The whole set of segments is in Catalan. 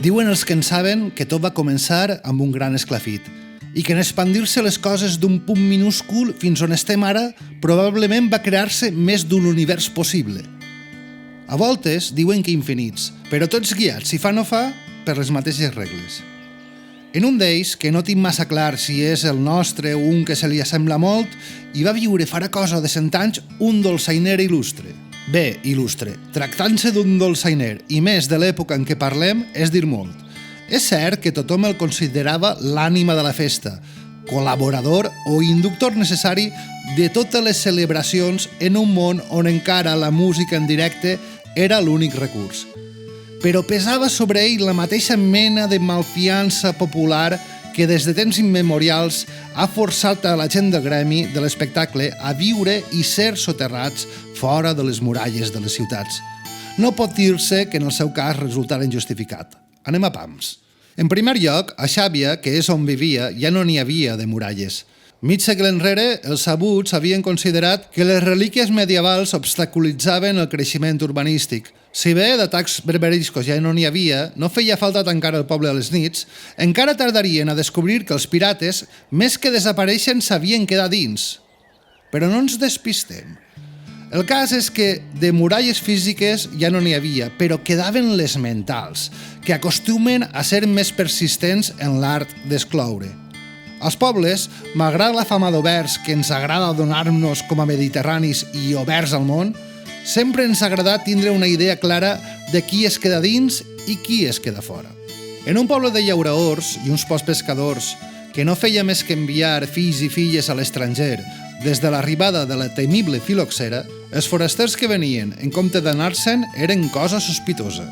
Diuen els que en saben que tot va començar amb un gran esclafit i que en expandir-se les coses d'un punt minúscul fins on estem ara probablement va crear-se més d'un univers possible. A voltes diuen que infinits, però tots guiats, si fa no fa, per les mateixes regles. En un d'ells, que no tinc massa clar si és el nostre o un que se li assembla molt, hi va viure farà cosa de 100 anys un dolçainer il·lustre. Bé, il·lustre, tractant-se d'un dolçainer i més de l'època en què parlem és dir molt. És cert que tothom el considerava l'ànima de la festa, col·laborador o inductor necessari de totes les celebracions en un món on encara la música en directe era l'únic recurs. Però pesava sobre ell la mateixa mena de malfiança popular que des de temps immemorials ha forçat a la gent del gremi de l'espectacle a viure i ser soterrats fora de les muralles de les ciutats. No pot dir-se que en el seu cas resultara injustificat. Anem a pams. En primer lloc, a Xàbia, que és on vivia, ja no n'hi havia de muralles. Mig segle enrere, els sabuts havien considerat que les relíquies medievals obstaculitzaven el creixement urbanístic. Si bé d'atacs berberiscos ja no n'hi havia, no feia falta tancar el poble a les nits, encara tardarien a descobrir que els pirates, més que desapareixen, s'havien quedat dins. Però no ens despistem. El cas és que de muralles físiques ja no n'hi havia, però quedaven les mentals, que acostumen a ser més persistents en l'art d'excloure. Als pobles, malgrat la fama d'oberts que ens agrada donar-nos com a mediterranis i oberts al món, sempre ens ha agradat tindre una idea clara de qui es queda dins i qui es queda fora. En un poble de llauraors i uns pocs pescadors que no feia més que enviar fills i filles a l'estranger des de l'arribada de la temible filoxera, els forasters que venien en compte d'anar-se'n eren cosa sospitosa.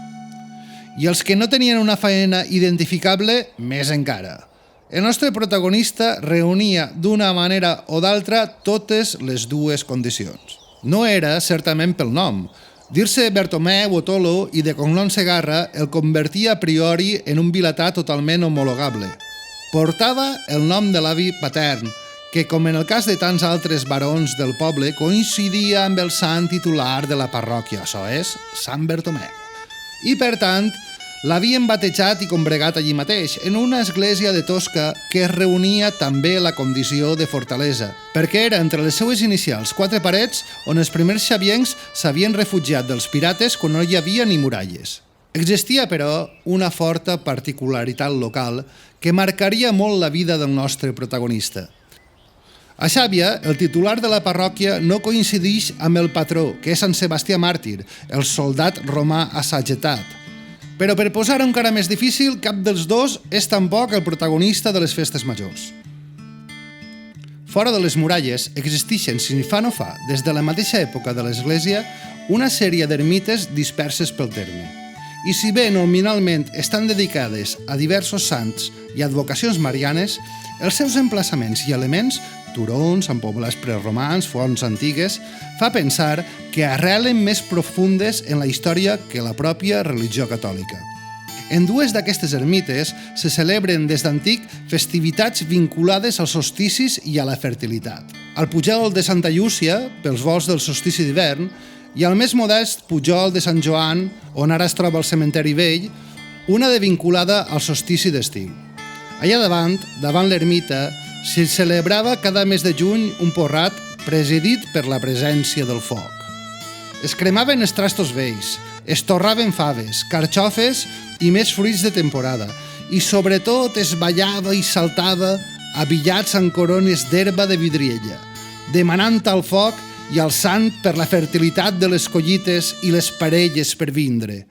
I els que no tenien una faena identificable, més encara. El nostre protagonista reunia d'una manera o d'altra totes les dues condicions. No era, certament, pel nom. Dir-se Bertomeu o Tolo i de cognom Segarra el convertia a priori en un vilatà totalment homologable. Portava el nom de l'avi patern, que, com en el cas de tants altres barons del poble, coincidia amb el sant titular de la parròquia, això és, Sant Bertomeu. I, per tant, l'havien batejat i combregat allí mateix, en una església de Tosca que es reunia també la condició de fortalesa, perquè era entre les seues inicials 4 parets on els primers xaviencs s'havien refugiat dels pirates quan no hi havia ni muralles. Existia, però, una forta particularitat local que marcaria molt la vida del nostre protagonista. A Xàbia, el titular de la parròquia no coincideix amb el patró, que és Sant Sebastià Màrtir, el soldat romà assagetat. Però per posar-ho encara més difícil, cap dels dos és tampoc el protagonista de les festes majors. Fora de les muralles existeixen, si fa no fa, des de la mateixa època de l'Església, una sèrie d'ermites disperses pel terme. I si bé nominalment estan dedicades a diversos sants i advocacions marianes, els seus emplaçaments i elements, turons, empoblats preromans, fonts antigues, fa pensar que arrelen més profundes en la història que la pròpia religió catòlica. En dues d'aquestes ermites se celebren des d'antic festivitats vinculades als solsticis i a la fertilitat. Al Pujol de Santa Llúcia, pels volts del solstici d'hivern, i al més modest Pujol de Sant Joan, on ara es troba el cementeri vell, una de vinculada al solstici d'estiu. Allà davant l'ermita, s'hi celebrava cada mes de juny un porrat presidit per la presència del foc. Es cremaven els trastos vells, es torraven faves, carxofes i més fruits de temporada, i sobretot es ballava i saltava abillats amb corones d'herba de vidriella, demanant al foc i al sant per la fertilitat de les collites i les parelles per vindre.